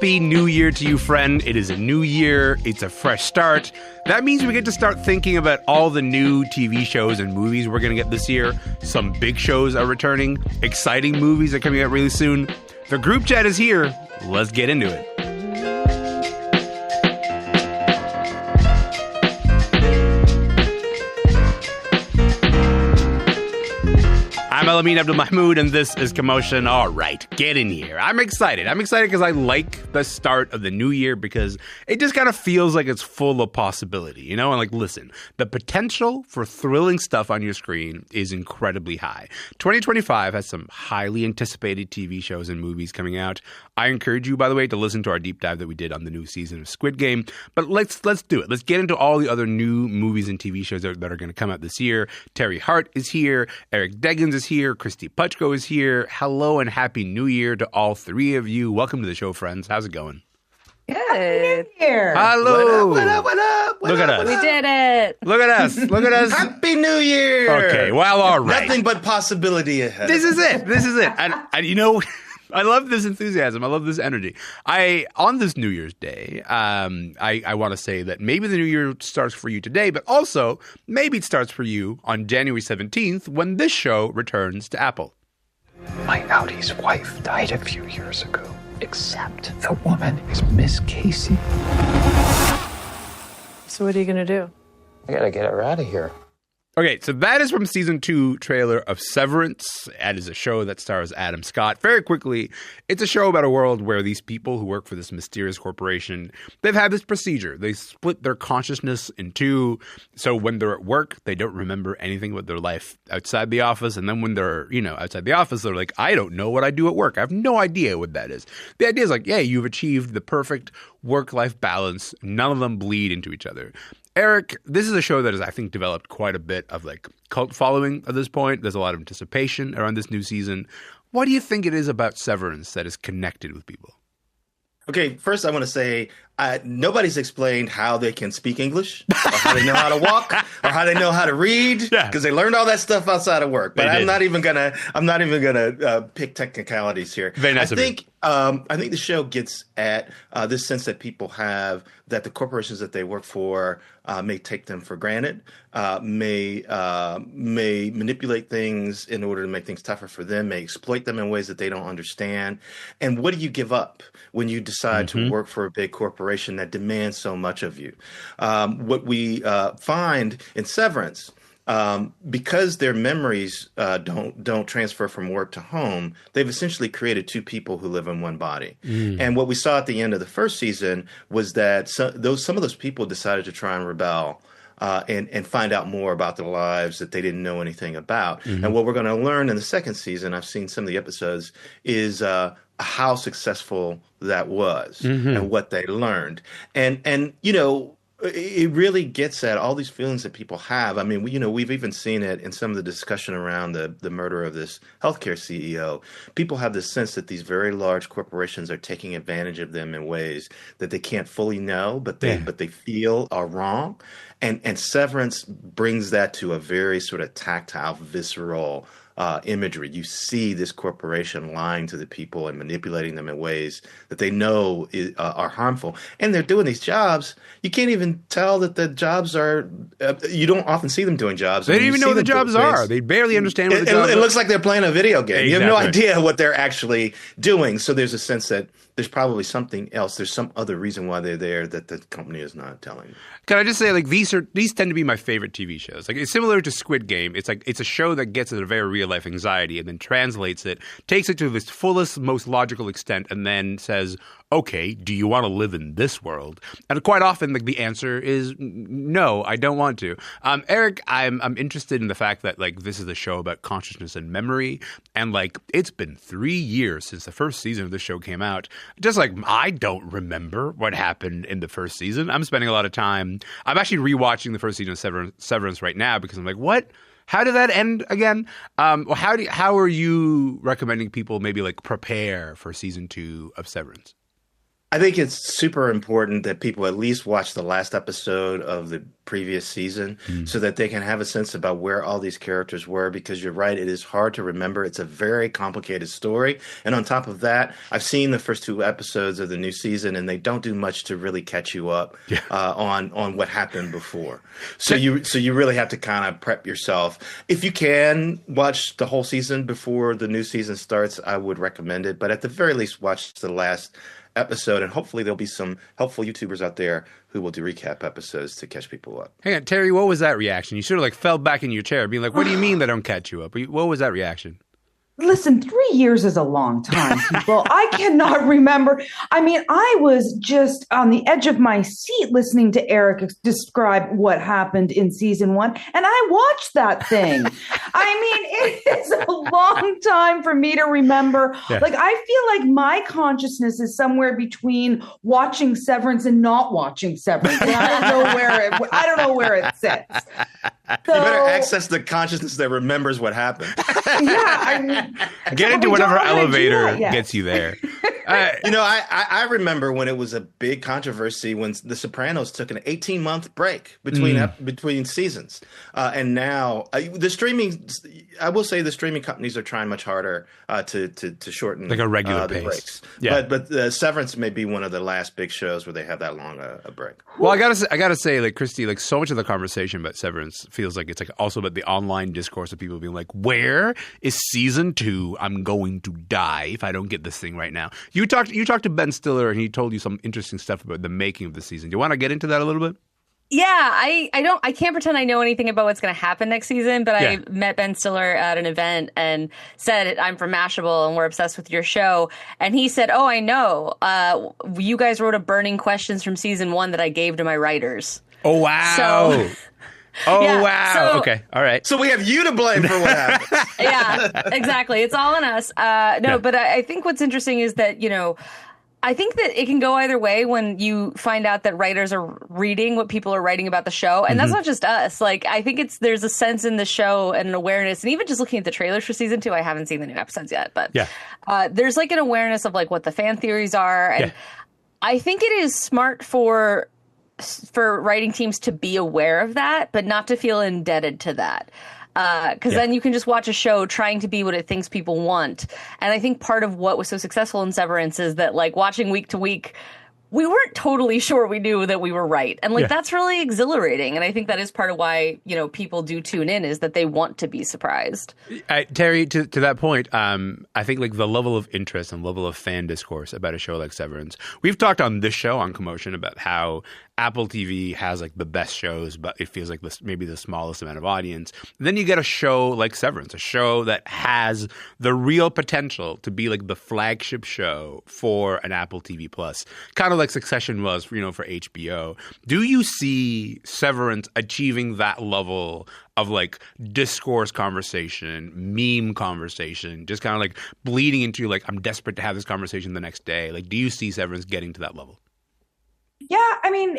Happy New Year to you, friend. It is a new year. It's a fresh start. That means we get to start thinking about all the new TV shows and movies we're going to get this year. Some big shows are returning. Exciting movies are coming out really soon. The group chat is here. Let's get into it. I'm Elamin Abdelmahmoud, and this is Commotion. All right, get in here. I'm excited. I'm excited because I like the start of the new year because it just kind of feels like it's full of possibility, you know? And like, listen, the potential for thrilling stuff on your screen is incredibly high. 2025 has some highly anticipated TV shows and movies coming out. I encourage you, by the way, to listen to our deep dive that we did on the new season of Squid Game. But let's do it. Let's get into all the other new movies and TV shows that are going to come out this year. Teri Hart is here. Eric Deggans is here. Kristy Puchko is here. Hello and Happy New Year to all three of you. Welcome to the show, friends. How's it going? Good. Happy New Year. Hello. What up? Look at us. We did it. Look at us. Look at us. Happy New Year. Okay, well, all right. Nothing but possibility ahead. This is it. And you know, I love this enthusiasm. I love this energy. On this New Year's Day, I want to say that maybe the new year starts for you today, but also maybe it starts for you on January 17th when this show returns to Apple. My Audi's wife died a few years ago, except the woman is Miss Casey. So what are you going to do? I gotta get her out of here. Okay, so that is from season 2 trailer of Severance. That is a show that stars Adam Scott. Very quickly, it's a show about a world where these people who work for this mysterious corporation, they've had this procedure. They split their consciousness in two. So when they're at work, they don't remember anything about their life outside the office. And then when they're, outside the office, they're like, I don't know what I do at work. I have no idea what that is. The idea is like, yeah, you've achieved the perfect work-life balance. None of them bleed into each other. Eric, this is a show that has, I think, developed quite a bit of like cult following at this point. There's a lot of anticipation around this new season. What do you think it is about Severance that is connected with people? Okay, first I want to say nobody's explained how they can speak English, or how they know how to walk, or how they know how to read, because they learned all that stuff outside of work. But I'm not even gonna pick technicalities here. Very nice. I think the show gets at this sense that people have that the corporations that they work for may take them for granted, may manipulate things in order to make things tougher for them, may exploit them in ways that they don't understand. And what do you give up when you decide to work for a big corporation that demands so much of you? What we find in Severance, because their memories don't transfer from work to home, they've essentially created two people who live in one body. And what we saw at the end of the first season was that some of those people decided to try and rebel and find out more about their lives that they didn't know anything about. And what we're going to learn in the second season, I've seen some of the episodes, is how successful that was and what they learned. And it really gets at all these feelings that people have. I mean, we've even seen it in some of the discussion around the murder of this healthcare CEO. People have this sense that these very large corporations are taking advantage of them in ways that they can't fully know, but they feel are wrong. And Severance brings that to a very sort of tactile, visceral imagery. You see this corporation lying to the people and manipulating them in ways that they know are harmful. And they're doing these jobs. You can't even tell that the jobs are you don't often see them doing jobs. They don't even know what the jobs are. They barely understand what the jobs are. It looks like they're playing a video game. Exactly. You have no idea what they're actually doing. So there's a sense that there's probably something else. There's some other reason why they're there that the company is not telling. Can I just say, like, these tend to be my favorite TV shows. Like, it's similar to Squid Game. It's like it's a show that gets at a very real life anxiety and then translates it, takes it to its fullest, most logical extent, and then says, okay, do you want to live in this world? And quite often, like, the answer is no, I don't want to. Eric, I'm interested in the fact that, like, this is a show about consciousness and memory, and, like, it's been 3 years since the first season of this show came out. Just like I don't remember what happened in the first season. I'm spending a lot of time. I'm actually rewatching the first season of Severance right now because I'm like, what? How did that end again? How are you recommending people maybe like prepare for season 2 of Severance? I think it's super important that people at least watch the last episode of the previous season so that they can have a sense about where all these characters were, because you're right, it is hard to remember. It's a very complicated story. And on top of that, I've seen the first 2 episodes of the new season, and they don't do much to really catch you up on what happened before. So you really have to kind of prep yourself. If you can watch the whole season before the new season starts, I would recommend it. But at the very least, watch the last episode, and hopefully there'll be some helpful YouTubers out there who will do recap episodes to catch people up. Hang on, Teri, what was that reaction? You sort of like fell back in your chair, being like, what do you mean they don't catch you up? What was that reaction? Listen, 3 years is a long time, people. I cannot remember. I mean, I was just on the edge of my seat listening to Eric describe what happened in season 1, and I watched that thing. I mean, it is a long time for me to remember. Yeah. Like, I feel like my consciousness is somewhere between watching Severance and not watching Severance. And I don't know where it sits. So, you better access the consciousness that remembers what happened. Get into whatever elevator gets you there. I remember when it was a big controversy when The Sopranos took an 18-month break between seasons, and now the streaming companies are trying much harder to shorten like a regular the pace. Breaks. Yeah. But Severance may be one of the last big shows where they have that long a break. Well, I gotta say, like Kristy, like so much of the conversation about Severance feels like it's like also about the online discourse of people being like, "Where is season 2? I'm going to die if I don't get this thing right now." You talked to Ben Stiller, and he told you some interesting stuff about the making of the season. Do you want to get into that a little bit? Yeah, I can't pretend I know anything about what's going to happen next season, but I met Ben Stiller at an event and said, I'm from Mashable and we're obsessed with your show. And he said, oh, I know. You guys wrote a burning questions from season 1 that I gave to my writers. Oh, wow. So, wow. So, okay. All right. So we have you to blame for what happened. Yeah, exactly. It's all on us. But I think what's interesting is that, I think that it can go either way when you find out that writers are reading what people are writing about the show. And that's not just us. Like, I think there's a sense in the show and an awareness. And even just looking at the trailers for season 2, I haven't seen the new episodes yet. But there's like an awareness of like what the fan theories are. And I think it is smart for writing teams to be aware of that, but not to feel indebted to that. Because then you can just watch a show trying to be what it thinks people want. And I think part of what was so successful in Severance is that, like, watching week to week, we weren't totally sure we knew that we were right. And, like, that's really exhilarating. And I think that is part of why, people do tune in, is that they want to be surprised. Teri, to that point, I think, like, the level of interest and level of fan discourse about a show like Severance. We've talked on this show, on Commotion, about how Apple TV has like the best shows, but it feels like maybe the smallest amount of audience. And then you get a show like Severance, a show that has the real potential to be like the flagship show for an Apple TV Plus, kind of like Succession was, for HBO. Do you see Severance achieving that level of like discourse conversation, meme conversation, just kind of like bleeding into like, I'm desperate to have this conversation the next day? Like, do you see Severance getting to that level? Yeah, I mean,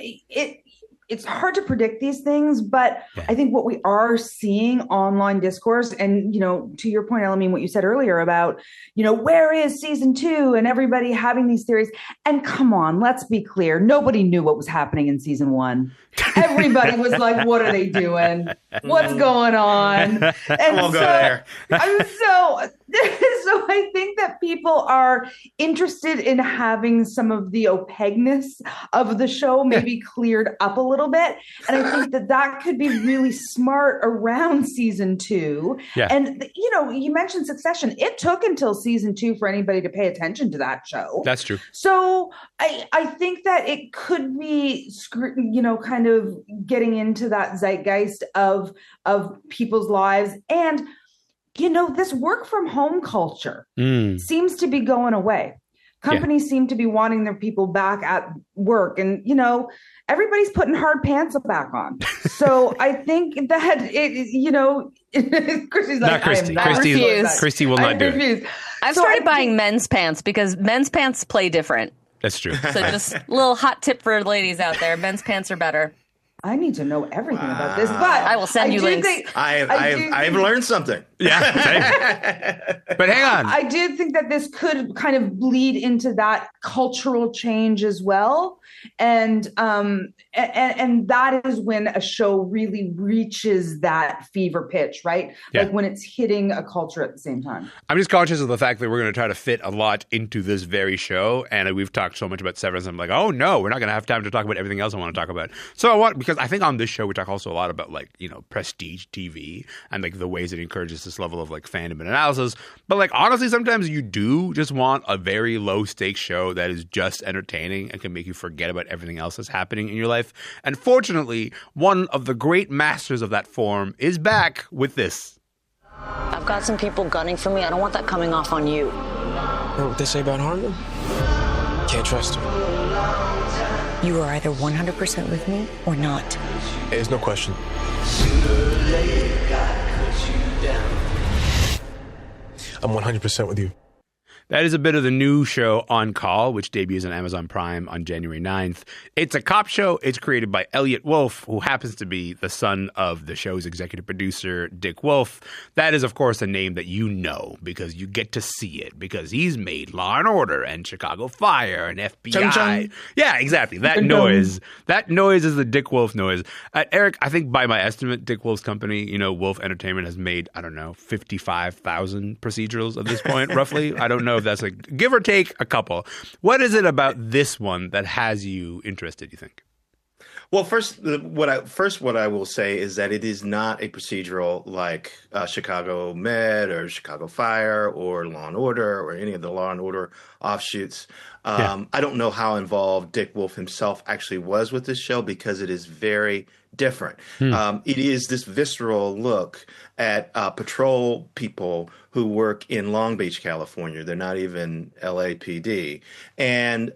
it's hard to predict these things, but I think what we are seeing online discourse, and, to your point, Elamin, what you said earlier about, where is season 2 and everybody having these theories. And come on, let's be clear. Nobody knew what was happening in season 1. Everybody was like, what are they doing? What's going on? And we'll go there. So I think that people are interested in having some of the opaqueness of the show maybe cleared up a little bit. And I think that could be really smart around season 2. Yeah. And, you mentioned Succession. It took until season 2 for anybody to pay attention to that show. That's true. So I think that it could be, kind of getting into that zeitgeist of people's lives. And, this work from home culture seems to be going away. Companies seem to be wanting their people back at work. And, everybody's putting hard pants back on. So I think that Kristy's like, Kristy will not do it. I've started buying men's pants because men's pants play different. That's true. So just a little hot tip for ladies out there. Men's pants are better. I need to know everything about this, but I will send you links. I've learned something. Yeah, but hang on. I do think that this could kind of bleed into that cultural change as well, and that is when a show really reaches that fever pitch, right? Yeah. Like when it's hitting a culture at the same time. I'm just conscious of the fact that we're going to try to fit a lot into this very show, and we've talked so much about Severance. I'm like, oh no, we're not going to have time to talk about everything else I want to talk about. So because I think on this show we talk also a lot about like, you know, prestige TV and like the ways it encourages this level of like fandom and analysis. But like honestly, sometimes you do just want a very low stakes show that is just entertaining and can make you forget about everything else that's happening in your life. And fortunately, one of the great masters of that form is back with this. I've got some people gunning for me. I don't want that coming off on you. Heard what they say about Harlan? Can't trust her. You are either 100% with me or not. There's no question. I'm 100% with you. That is a bit of the new show On Call, which debuts on Amazon Prime on January 9th. It's a cop show. It's created by Elliot Wolf, who happens to be the son of the show's executive producer, Dick Wolf. That is, of course, a name that you know because you get to see it because he's made Law and Order and Chicago Fire and FBI. Chung chung. Yeah, exactly. That noise. That noise is the Dick Wolf noise. Eric, I think by my estimate, Dick Wolf's company, you know, Wolf Entertainment has made, 55,000 procedurals at this point, roughly. I don't know if that's like give or take a couple. What is it about this one that has you interested, you think? Well, what I will say is that it is not a procedural like Chicago Med or Chicago Fire or Law and Order or any of the Law and Order offshoots. I don't know how involved Dick Wolf himself actually was with this show because it is very different. It is this visceral look at patrol people who work in Long Beach, California. They're not even LAPD, and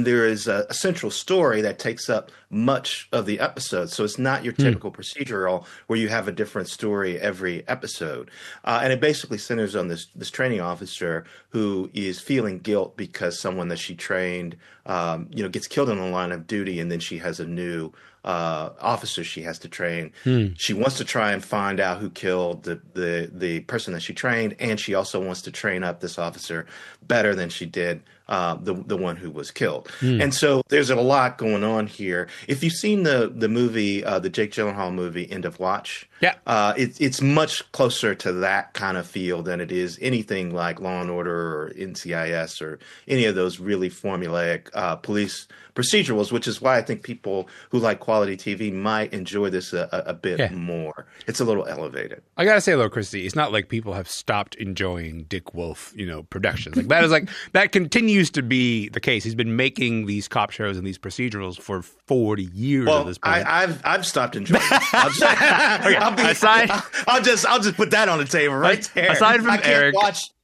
there is a central story that takes up much of the episode. So it's not your typical procedural where you have a different story every episode, and it basically centers on this training officer who is feeling guilt because someone that she trained, gets killed in the line of duty, and then she has a new officer she has to train. She wants to try and find out who killed the person that she trained, and she also wants to train up this officer better than she did the one who was killed. And so there's a lot going on here. If you've seen the movie, the Jake Gyllenhaal movie, End of Watch, it's much closer to that kind of feel than it is anything like Law and Order or NCIS or any of those really formulaic police procedurals, which is why I think people who like quality TV might enjoy this a bit more. It's a little elevated. I gotta say though, Kristy, it's not like people have stopped enjoying Dick Wolf, productions. Like that continues to be the case. He's been making these cop shows and these procedurals for 40 years at this point. I've stopped enjoying it. I'll just put that on the table right there. Aside from Eric,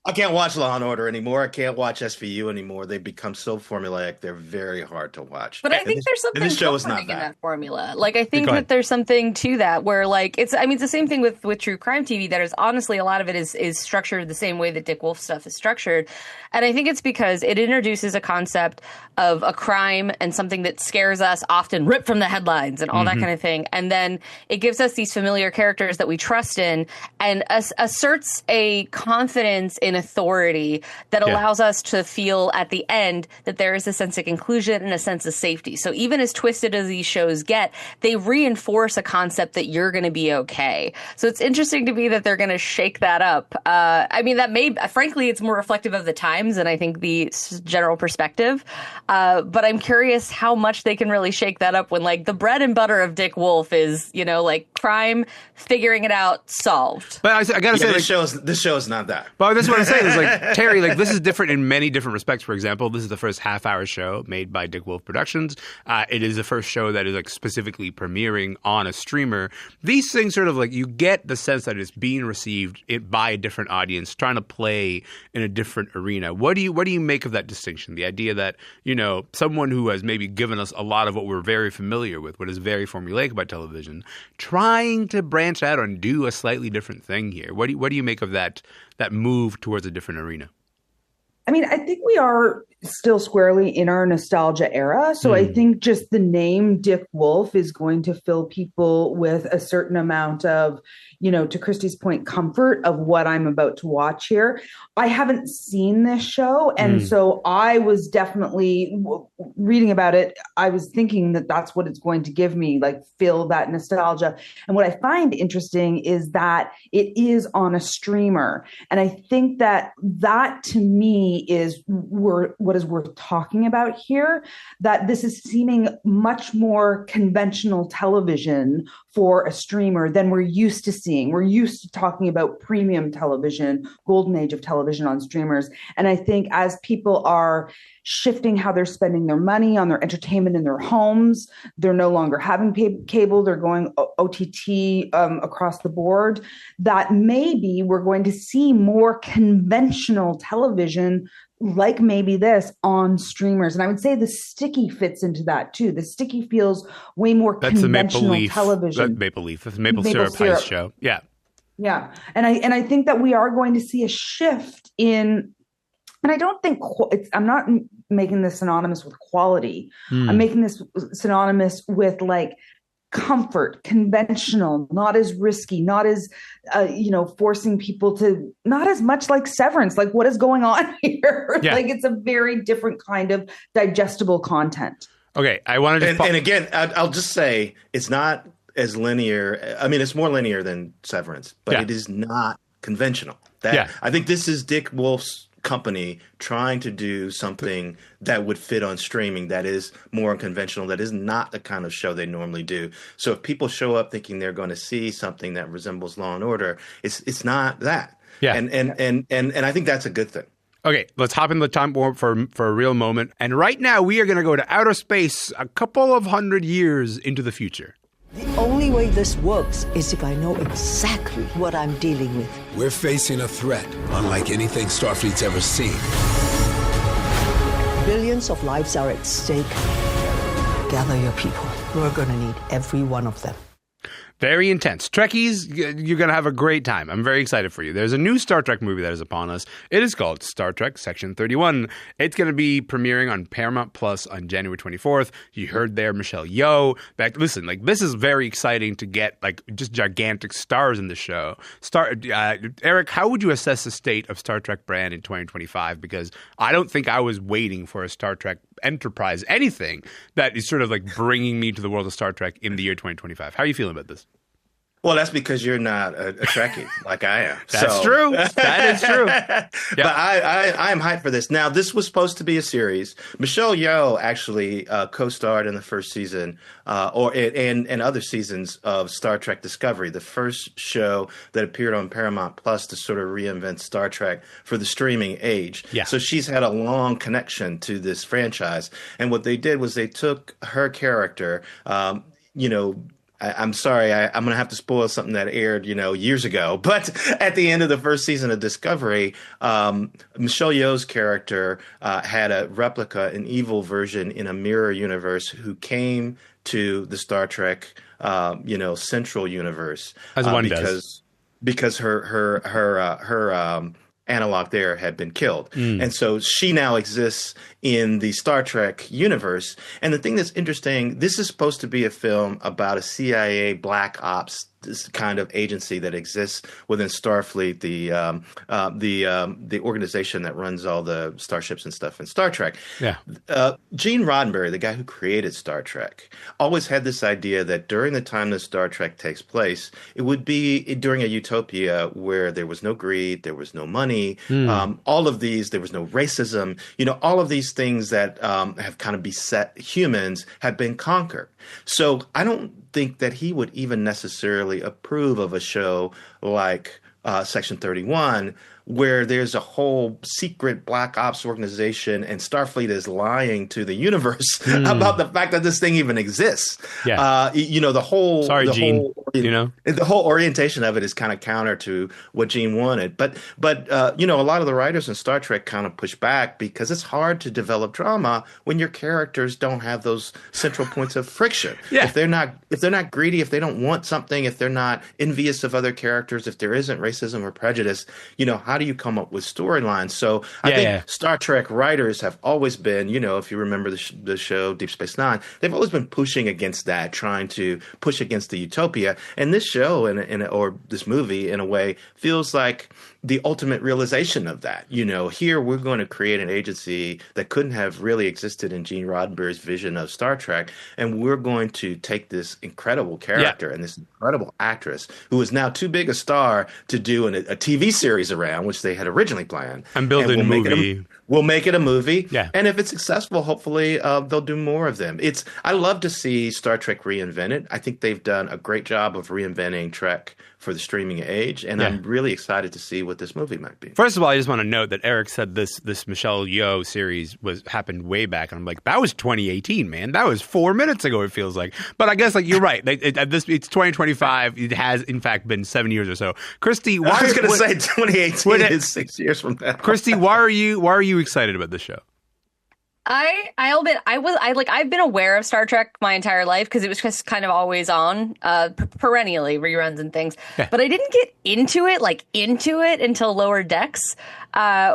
I can't watch Law and Order anymore. I can't watch SVU anymore. They've become so formulaic. They're very hard to watch. But I think there's something comforting in that formula. Like, I think that there's something to that where, like, it's the same thing with true crime TV. That is honestly, a lot of it is structured the same way that Dick Wolf stuff is structured. And I think it's because it introduces a concept of a crime and something that scares us, often ripped from the headlines and all that kind of thing. And then it gives us these familiar characters that we trust in and asserts a confidence in authority that allows us to feel at the end that there is a sense of conclusion and a sense of safety. So even as twisted as these shows get, they reinforce a concept that you're going to be okay. So it's interesting to me that they're going to shake that up. Frankly, it's more reflective of the times and I think the general perspective. But I'm curious how much they can really shake that up when, like, the bread and butter of Dick Wolf is, crime, figuring it out, solved. But I gotta say, this show is not that. But that's what I'm saying. Is like, Terry, like, this is different in many different respects. For example, this is the first half-hour show made by Dick Wolf Productions. It is the first show that is like specifically premiering on a streamer. These things sort of like you get the sense that it's being received by a different audience, trying to play in a different arena. What do you make of that distinction? The idea that someone who has maybe given us a lot of what we're very familiar with, what is very formulaic about television, trying to branch out and do a slightly different thing here. What do you make of that move towards a different arena? I mean, I think we are still squarely in our nostalgia era. So I think just the name Dick Wolf is going to fill people with a certain amount of, to Kristy's point, comfort of what I'm about to watch here. I haven't seen this show. And so I was definitely reading about it. I was thinking that that's what it's going to give me, like fill that nostalgia. And what I find interesting is that it is on a streamer. And I think that to me is what is worth talking about here, that this is seeming much more conventional television for a streamer than we're used to seeing. We're used to talking about premium television, golden age of television on streamers. And I think as people are shifting how they're spending their money on their entertainment in their homes, they're no longer having cable, they're going OTT across the board, that maybe we're going to see more conventional television like maybe this on streamers. And I would say the Sticky fits into that too. The Sticky feels way more conventional television. Maple Leaf. That's Maple Syrup Heist show. Yeah. Yeah. And I think that we are going to see a shift in, and I don't think I'm not making this synonymous with quality. I'm making this synonymous with like comfort, conventional, not as risky, not as, forcing people to, not as much like Severance, like what is going on here? Yeah. Like it's a very different kind of digestible content. Okay. I wanted to, and again, I'll just say it's not as linear. I mean, it's more linear than Severance, but it is not conventional. I think this is Dick Wolf's company trying to do something that would fit on streaming that is more unconventional, that is not the kind of show they normally do. So if people show up thinking they're going to see something that resembles Law and Order, it's not that. Yeah. And I think that's a good thing. Okay, let's hop in the time warp for a real moment. And right now we are going to go to outer space a couple of 100 years into the future. The only way this works is if I know exactly what I'm dealing with. We're facing a threat unlike anything Starfleet's ever seen. Billions of lives are at stake. Gather your people. We're going to need every one of them. Very intense. Trekkies, you're going to have a great time. I'm very excited for you. There's a new Star Trek movie that is upon us. It is called Star Trek Section 31. It's going to be premiering on Paramount Plus on January 24th. You heard there Michelle Yeoh. Listen, like this is very exciting to get like just gigantic stars in the show. Eric, how would you assess the state of Star Trek brand in 2025? Because I don't think I was waiting for a Star Trek Enterprise, anything that is sort of like bringing me to the world of Star Trek in the year 2025. How are you feeling about this? Well, that's because you're not a Trekkie like I am. That's true. That is true. Yep. But I am hyped for this. Now, this was supposed to be a series. Michelle Yeoh actually co-starred in the first season and other seasons of Star Trek Discovery, the first show that appeared on Paramount Plus to sort of reinvent Star Trek for the streaming age. Yeah. So she's had a long connection to this franchise. And what they did was they took her character, I'm sorry, I'm going to have to spoil something that aired, years ago. But at the end of the first season of Discovery, Michelle Yeoh's character had a replica, an evil version in a mirror universe who came to the Star Trek, central universe. As one does. Because her analog there had been killed. And so she now exists in the Star Trek universe. And the thing that's interesting, this is supposed to be a film about a CIA black ops this kind of agency that exists within Starfleet, the organization that runs all the starships and stuff in Star Trek. Yeah. Gene Roddenberry, the guy who created Star Trek, always had this idea that during the time that Star Trek takes place, it would be during a utopia where there was no greed, there was no money, all of these, there was no racism, all of these things that have kind of beset humans have been conquered. So I don't think that he would even necessarily approve of a show like Section 31, where there's a whole secret black ops organization and Starfleet is lying to the universe about the fact that this thing even exists. Yeah. The whole the whole orientation of it is kind of counter to what Gene wanted. But a lot of the writers in Star Trek kind of push back because it's hard to develop drama when your characters don't have those central points of friction. Yeah. If they're not greedy, if they don't want something, if they're not envious of other characters, if there isn't racism or prejudice, how do you come up with storylines? So I think Star Trek writers have always been, if you remember the show Deep Space Nine, they've always been pushing against that, trying to push against the utopia. And this show or this movie, in a way, feels like the ultimate realization of that. Here we're going to create an agency that couldn't have really existed in Gene Roddenberry's vision of Star Trek, and we're going to take this incredible character and this incredible actress who is now too big a star to do a TV series around, which they had originally planned, and build a movie. We'll make it a movie, yeah. And if it's successful, hopefully they'll do more of them. I love to see Star Trek reinvented. I think they've done a great job of reinventing Trek for the streaming age, and I'm really excited to see what this movie might be. First of all, I just want to note that Eric said this Michelle Yeoh series happened way back, and I'm like, that was 2018, man. That was 4 minutes ago, it feels like. But I guess you're right. It's 2025. It has in fact been 7 years or so. Kristy, I was going to say 2018 is 6 years from now. Kristy, why are you excited about this show? I'll admit I've been aware of Star Trek my entire life because it was just kind of always on perennially, reruns and things. Yeah. But I didn't get into it until Lower Decks,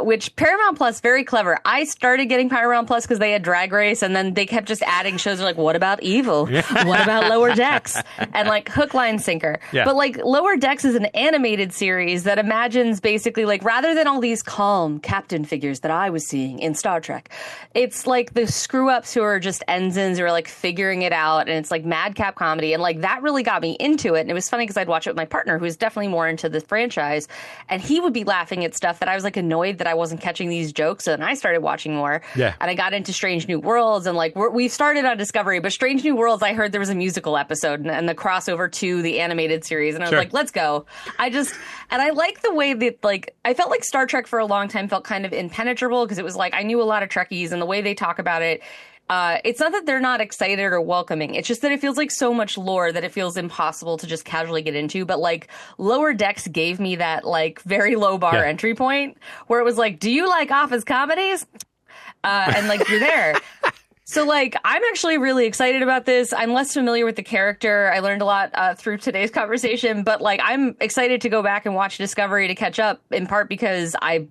which Paramount Plus, very clever. I started getting Paramount Plus because they had Drag Race, and then they kept just adding shows. They're like, what about Evil? What about Lower Decks? And hook, line, sinker. Yeah. But Lower Decks is an animated series that imagines basically rather than all these calm captain figures that I was seeing in Star Trek, it's the screw ups who are just ensigns who are figuring it out, and it's madcap comedy, and that really got me into it. And it was funny because I'd watch it with my partner, who's definitely more into the franchise, and he would be laughing at stuff that I was annoyed that I wasn't catching these jokes, and I started watching more. Yeah. And I got into Strange New Worlds, and we started on Discovery, but Strange New Worlds, I heard there was a musical episode and the crossover to the animated series, and I was like, let's go. And I like the way that I felt like Star Trek for a long time felt kind of impenetrable because it was I knew a lot of Trekkies, and the way they talk about it, it's not that they're not excited or welcoming. It's just that it feels like so much lore that it feels impossible to just casually get into. But Lower Decks gave me that very low bar entry point where it was do you like office comedies? And you're there. So, I'm actually really excited about this. I'm less familiar with the character. I learned a lot through today's conversation, but I'm excited to go back and watch Discovery to catch up, in part because I've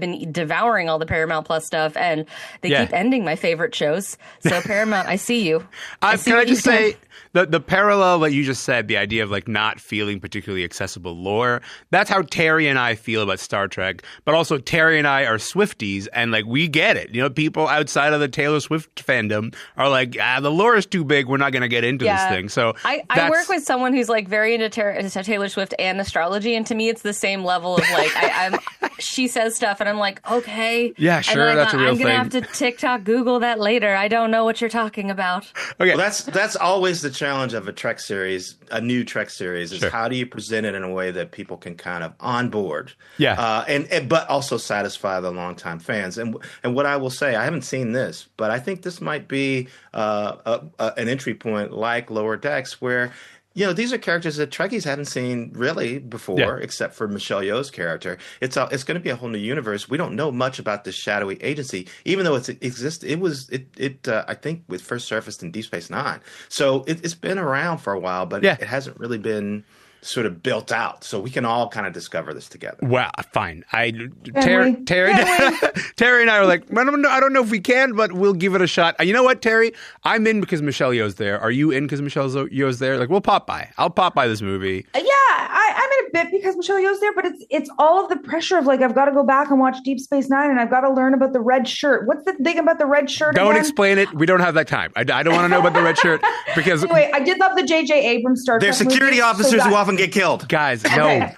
been devouring all the Paramount Plus stuff, and they keep ending my favorite shows. So, Paramount, I see you. Can I just say, the parallel that you just said, the idea of not feeling particularly accessible lore, that's how Teri and I feel about Star Trek. But also, Teri and I are Swifties, and we get it. People outside of the Taylor Swift fandom are the lore is too big. We're not going to get into this thing. So I work with someone who's very into Taylor Swift and astrology, and to me, it's the same level of I'm she says stuff, and I'm okay, yeah, sure, and that's a real thing. I'm gonna have to TikTok Google that later. I don't know what you're talking about. Okay, well, that's always the challenge of a Trek series, a new Trek series, is how do you present it in a way that people can kind of onboard, but also satisfy the longtime fans. And what I will say, I haven't seen this, but I think this might be an entry point like Lower Decks, where these are characters that Trekkies haven't seen really before, except for Michelle Yeoh's character. It's going to be a whole new universe. We don't know much about this shadowy agency, even though it exists. I think, with first surfaced in Deep Space Nine. So it's been around for a while, but it hasn't really been sort of built out, so we can all kind of discover this together. Well, fine. Teri and I are I don't know if we can, but we'll give it a shot. You know what, Teri? I'm in because Michelle Yeoh's there. Are you in because Michelle Yeoh's there? We'll pop by. I'll pop by this movie. Yeah, I'm in a bit because Michelle Yeoh's there, but it's all of the pressure of I've got to go back and watch Deep Space Nine, and I've got to learn about the red shirt. What's the thing about the red shirt? Don't explain it. We don't have that time. I don't want to know about the red shirt because anyway, I did love the J.J. Abrams Star Trek. They're security officers who often get killed. Guys, no,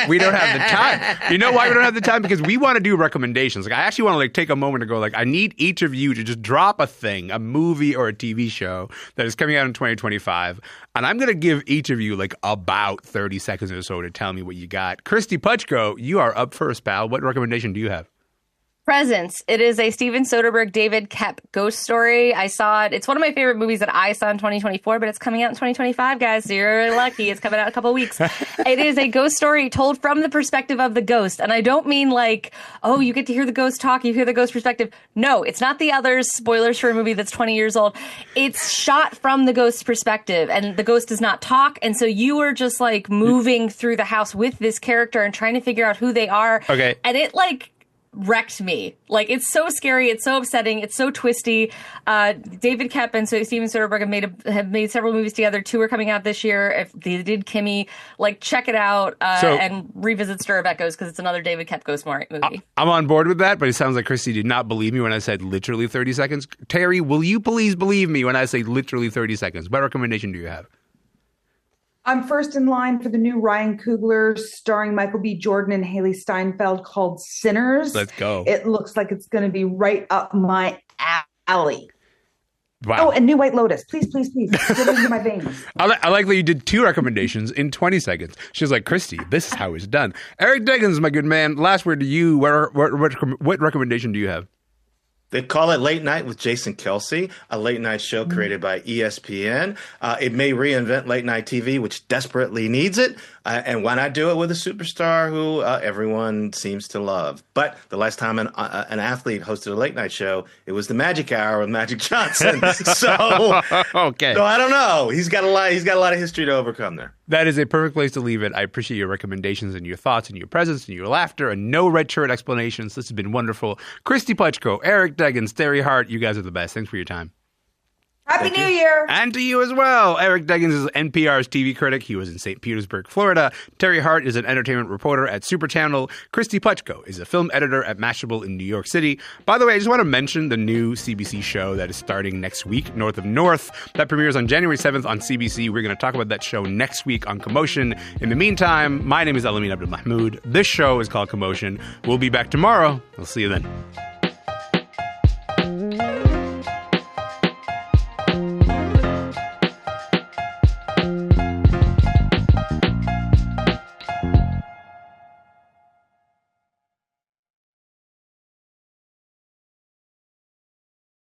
we don't have the time. You know why we don't have the time? Because we want to do recommendations. I actually want to take a moment to go I need each of you to just drop a thing, a movie or a TV show that is coming out in 2025, and I'm going to give each of you about 30 seconds or so to tell me what you got. Kristy Puchko, you are up first, pal. What recommendation do you have? Presence. It is a Steven Soderbergh, David Koepp ghost story. I saw it. It's one of my favorite movies that I saw in 2024, but it's coming out in 2025, guys. So you're lucky. It's coming out in a couple of weeks. It is a ghost story told from the perspective of the ghost. And I don't mean like, oh, you get to hear the ghost talk, you hear the ghost perspective. No, it's not the others. Spoilers for a movie that's 20 years old. It's shot from the ghost's perspective, and the ghost does not talk. And so you are just like moving through the house with this character and trying to figure out who they are. Okay. And it like wrecked me. Like, it's so scary, it's so upsetting, it's so twisty. David Koepp and Steven Soderbergh have made several movies together. 2 are coming out this year. If they did Kimmy, like, check it out and revisit Stir of Echoes, because it's another David Koepp ghost movie. I'm on board with that, but it sounds like Kristy did not believe me when I said literally 30 seconds. Teri, will you please believe me when I say literally 30 seconds? What recommendation do you have? I'm first in line for the new Ryan Coogler starring Michael B. Jordan and Haley Steinfeld called Sinners. Let's go. It looks like it's going to be right up my alley. Wow. Oh, and New White Lotus. Please, please, please. Get into my veins. I like that you did 2 recommendations in 20 seconds. She was like, Kristy, this is how it's done. Eric Deggans, my good man, last word to you. What recommendation do you have? They call it Late Night with Jason Kelsey, a late night show created by ESPN. It may reinvent late night TV, which desperately needs it. And why not do it with a superstar who everyone seems to love? But the last time an athlete hosted a late night show, it was the Magic Hour with Magic Johnson. Okay. So I don't know. He's got a lot of history to overcome there. That is a perfect place to leave it. I appreciate your recommendations and your thoughts and your presence and your laughter and no red shirt explanations. This has been wonderful. Kristy Puchko, Eric Deggans, Teri Hart, you guys are the best. Thanks for your time. Happy New Year. And to you as well. Eric Deggans is NPR's TV critic. He was in St. Petersburg, Florida. Teri Hart is an entertainment reporter at Super Channel. Kristy Puchko is a film editor at Mashable in New York City. By the way, I just want to mention the new CBC show that is starting next week, North of North. That premieres on January 7th on CBC. We're going to talk about that show next week on Commotion. In the meantime, my name is Elamin Abdelmahmoud. This show is called Commotion. We'll be back tomorrow. We'll see you then.